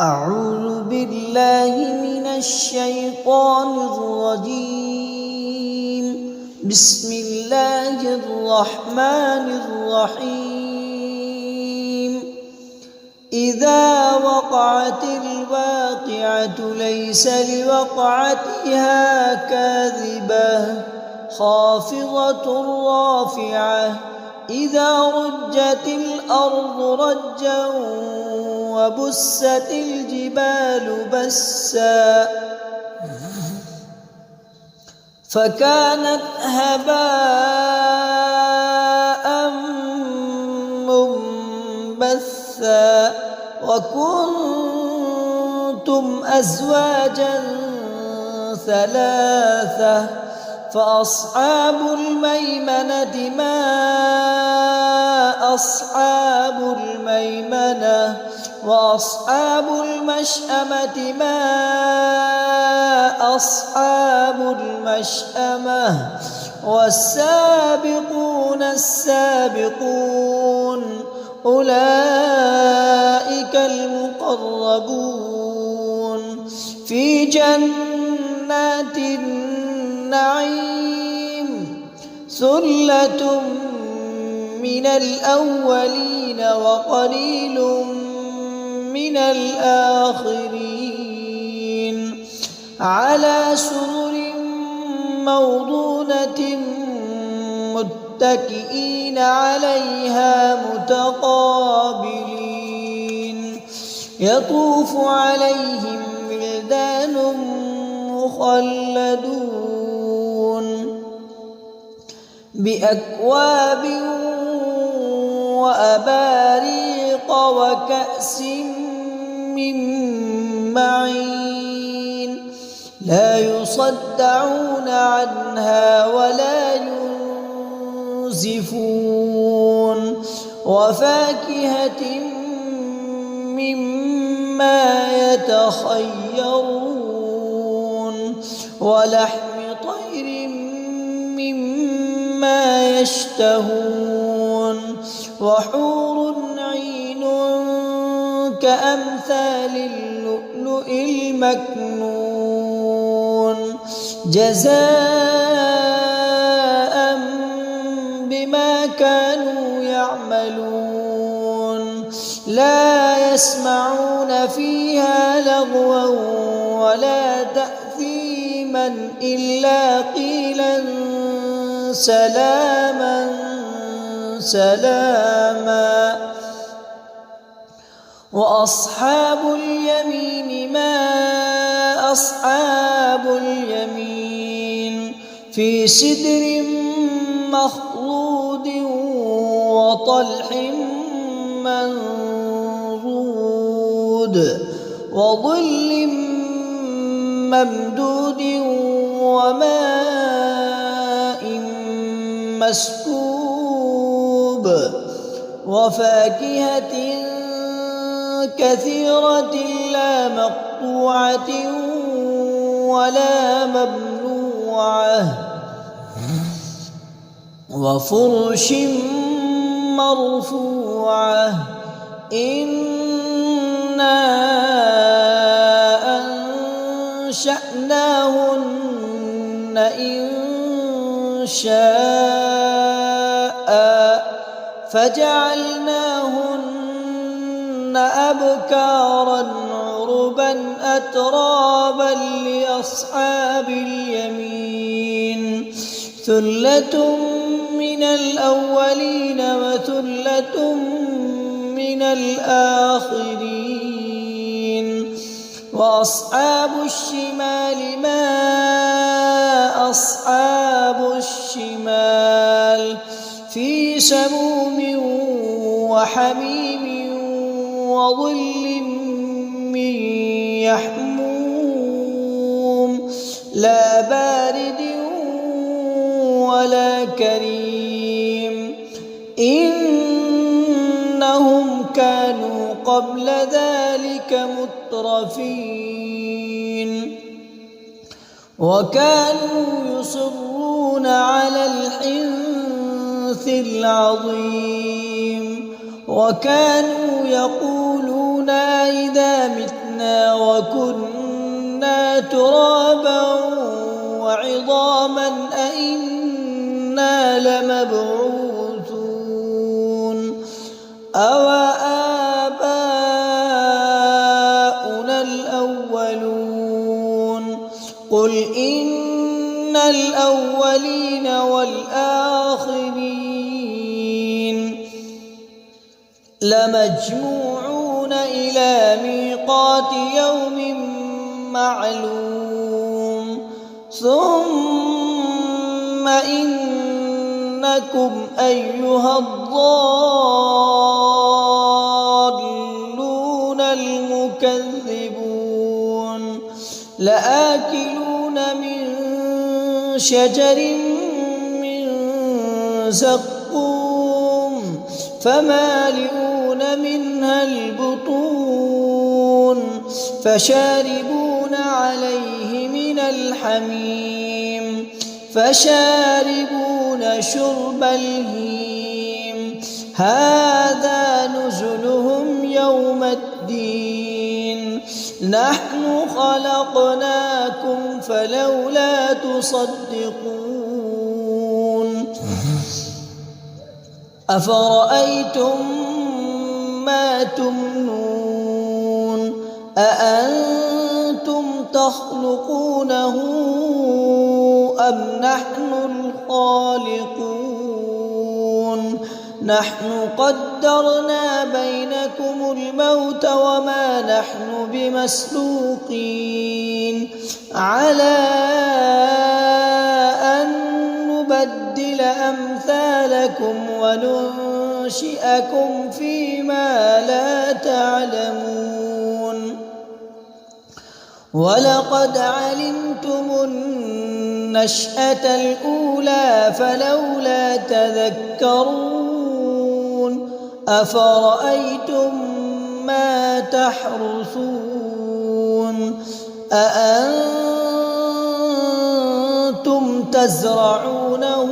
أعوذ بالله من الشيطان الرجيم. بسم الله الرحمن الرحيم. إذا وقعت الواقعة ليس لوقعتها كاذبة خافضة رافعة إذا رجت الأرض رجا وبست الجبال بسا فكانت هباء منبثا وكنتم أزواجا ثلاثة فأصحاب الميمنة ما أصحاب الميمنة وأصحاب المشأمة ما أصحاب المشأمة والسابقون السابقون أولئك المقربون في جنات النعيم ثلة من الأولين وقليل من الآخرين على سرر موضونة متكئين عليها متقابلين يطوف عليهم ولدان مخلدون بأكواب وأباريق وكأس من معين لا يصدعون عنها ولا ينزفون وفاكهة مما يتخيرون ولحم طير مما يشتهون وحور عين كأمثال اللؤلؤ المكنون جزاء بما كانوا يعملون لا يسمعون فيها لغوا ولا تأثيما إلا قيلا سلاما سلاما وأصحاب اليمين ما أصحاب اليمين في سدر مخضود وطلح منضود وظل ممدود وماء مسكوب وفاكهة كثيرة لا مقطوعة ولا ممنوعة وفرش مرفوعة إنا أنشأناهن إنشاء فجعلناهن أبكارا عربا أترابا لأصحاب اليمين ثلة من الأولين وثلة من الآخرين وأصحاب الشمال ما أصحاب الشمال في سموم وحميم وظل من يحموم لا بارد ولا كريم إنهم كانوا قبل ذلك مترفين وكانوا يصرون على الحنث العظيم وكانوا يقولون إذا متنا متنا وكنا ترابا وعظاما أئنا لمبعوثون أوآباؤنا الأولون قل إن الأولين والآخرين لمجموعون إلى ميقات يوم معلوم ثم إنكم أيها الضالون المكذبون لآكلون من شجر من زقوم فمالئون منها البطون فشاربون عليه من الحميم فشاربون شرب الهيم هذا نزلهم يوم الدين نحن خلقناكم فلولا تصدقون أفرأيتم ما تمنون أأنتم تخلقونه أم نحن الخالقون نحن قدرنا بينكم الموت وما نحن بمسبوقين على أن نبدل أمثالكم وننشئكم فيما لا تعلمون ولقد علمتم النشأة الأولى فلولا تذكرون أفرأيتم ما تحرثون أأنتم تزرعونه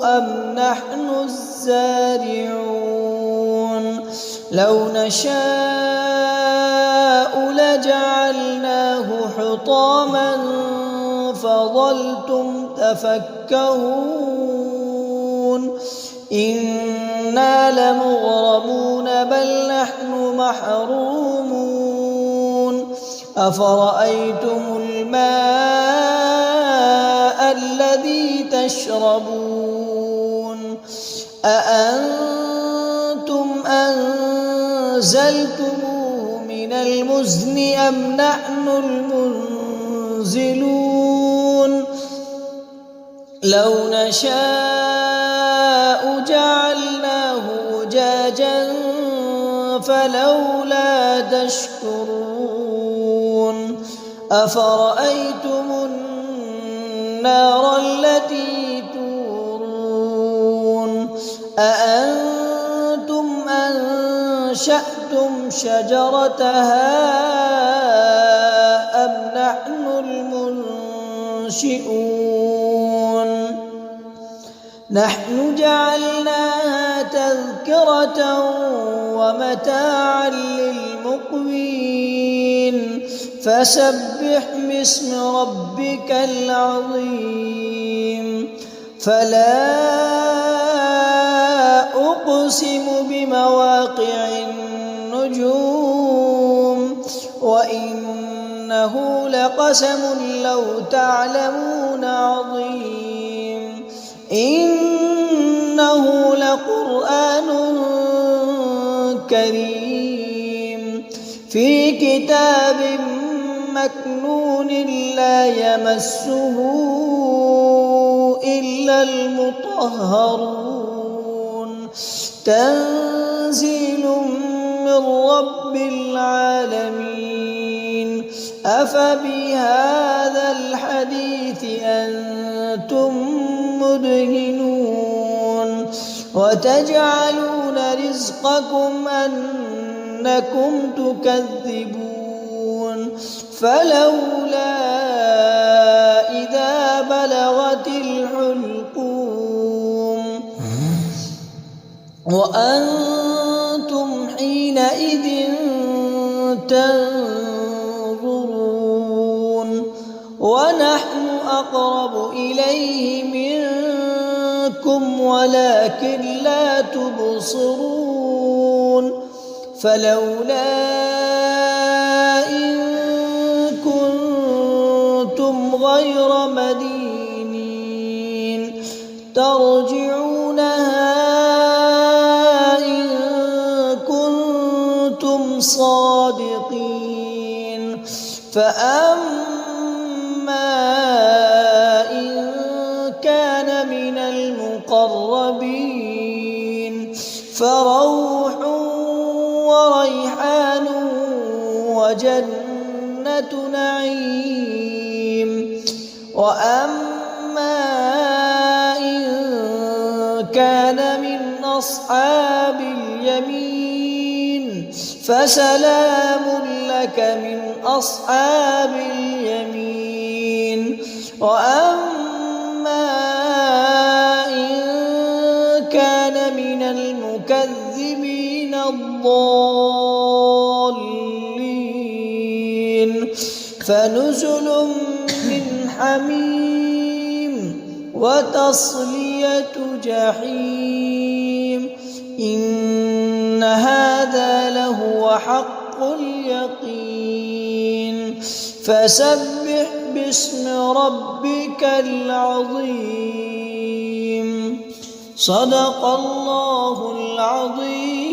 أم نحن الزارعون لو نشاء لجعلناه حطاما فظلتم تفكهون إنا لمغرمون بل نحن محرومون أفرأيتم الماء الذي تشربون أأنتم أنزلتموه من المزن أم نحن المنزلون لو نشاء جعلناه أجاجا فلولا تشكرون أفرأيتم النار التي تورون أأنتم أنشأتم شجرتها أم نحن المنشئون نحن جعلناها تذكرة ومتاعا للمقوين فسبح باسم ربك العظيم فلا أقسم بمواقع النجوم وإنه لقسم لو تعلمون عظيم إنه لقرآن كريم في كتاب مكنون لا يمسه إلا المطهرون تنزيل من رب العالمين أفبهذا الحديث أنتم مدهنون وتجعلون رزقكم أنكم تكذبون فلولا إذا بلغت الحلقوم وأنتم حينئذ تنظرون ونحن أقرب إليه منكم ولكن لا تبصرون فلولا إن كنتم غير مدينين ترجعونها إن كنتم صادقين فأما إن كان من المقربين فروح وريحان وجنة نعيم وأما إن كان من أصحاب اليمين فسلام لك من أصحاب اليمين وأما إن كان من المكذبين الضالين فنزل من حميم وتصلية جحيم إن هذا لهو حق اليقين فسبح باسم ربك العظيم صدق الله العظيم.